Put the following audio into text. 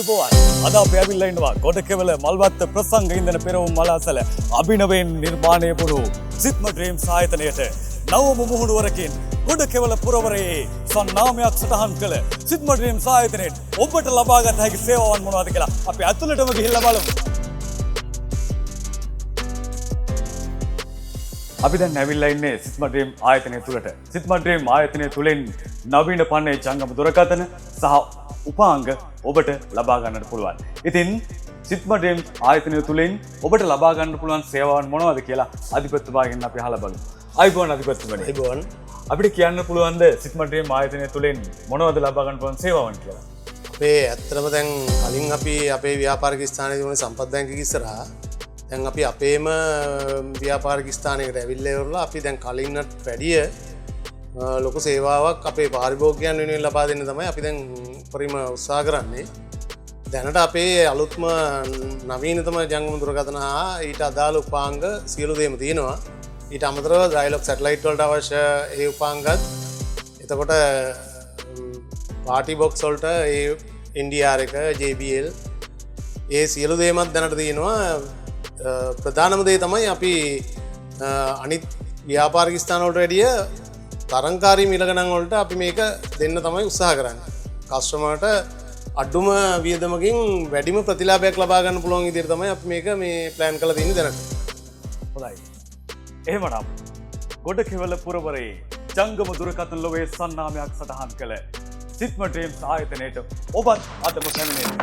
අයුබෝවන් අද අපි ඇවිල්ලා ඉන්නවා ගොඩකෙවල මල්වත්ත ප්‍රසංග ඉන්දන පෙරවුම් මලාසල අභිනවයෙන් නිර්මාණය වුණු සිත්ම ඩ්‍රීම්ස් ආයතනයට නවම මුහුණුවරකින් ගොඩකෙවල පුරවරයේ සන්නාමයක් සටහන් කළ සිත්ම ඩ්‍රීම්ස් ආයතනයට ඔබට ලබා ගත හැකි සේවාවන් මොනවද කියලා අපි ඇතුළටම ගිහිල්ලා බලමු. අපි දැන් ඇවිල්ලා ඉන්නේ සිත්ම ඩ්‍රීම් ආයතනය තුලට. සිත්ම ඩ්‍රීම් ආයතනය තුලින් නවීන පන්නේ ජංගම දුරකථන සහ උපාංග ඔබට ලබා ගන්නට පුළුවන්. ඉතින් සිත්ම ඩ්‍රීම් ආයතනය තුලින් ඔබට ලබා ගන්න පුළුවන් සේවාවන් මොනවද කියලා අධිපතිතුමාගෙන් අපි අහලා බලමු. අයිබෝන් අධිපතිතුමනි. අයිබෝන්. අපිට කියන්න පුළුවන්ද සිත්ම ඩ්‍රීම් ආයතනය තුලින් මොනවද ලබා ගන්න පුළුවන් සේවාවන් කියලා? අපේ ඇත්තටම දැන් කලින් අපි අපේ ව්‍යාපාරික ස්ථානයේ තිබුණ සම්පත් බැංකුවක ඉස්සරහා දැන් අපි අපේම ව්‍යාපාරික ස්ථානයකට ඇවිල්ලා ඉවරලා අපි දැන් කලින්ට වැඩිය ලොකු සේවාවක් අපේ පාරිභෝගිකයන් වෙනුවෙන් ලබා දෙන්න තමයි අපි දැන් පරිම උත්සාහ කරන්නේ. දැනට අපේ අලුත්ම නවීනතම ජංගම දුරකථන හා ඊට අදාළ උපාංග සියලු දේම තියෙනවා. ඊට අමතරව ඩයලොග් සැටලයිට් වලට අවශ්‍ය ඒ උපාංගත් එතකොට පාටි බොක්ස් වලට ඒ NDR එක JBL ඒ සියලු දේමත් දැනට තියෙනවා. ප්‍රධානම දේ තමයි අපි අනිත් ව්‍යාපාරික ස්ථාන වලට වැඩිය තරංකාරී මිල ගණන් වලට අපි මේක දෙන්න තමයි උත්සාහ කරන්නේ. කස්ටමර්ට අඩුම වියදමකින් වැඩිම ප්‍රතිලාභයක් ලබා ගන්න පුළුවන් විදිහට තමයි අපි මේක මේ ප්ලෑන් කරලා තියෙන්නේ දැනට. හොඳයි. එහෙමනම් ගොඩකෙවල පුරවරයේ ජංගම දුරකථන ලෝකයේ සන්නාමයක් සටහන් කළ සිත්ම ඩ්‍රීම්ස් ආයතනයට ඔබත් අදම පැමිණෙන්න.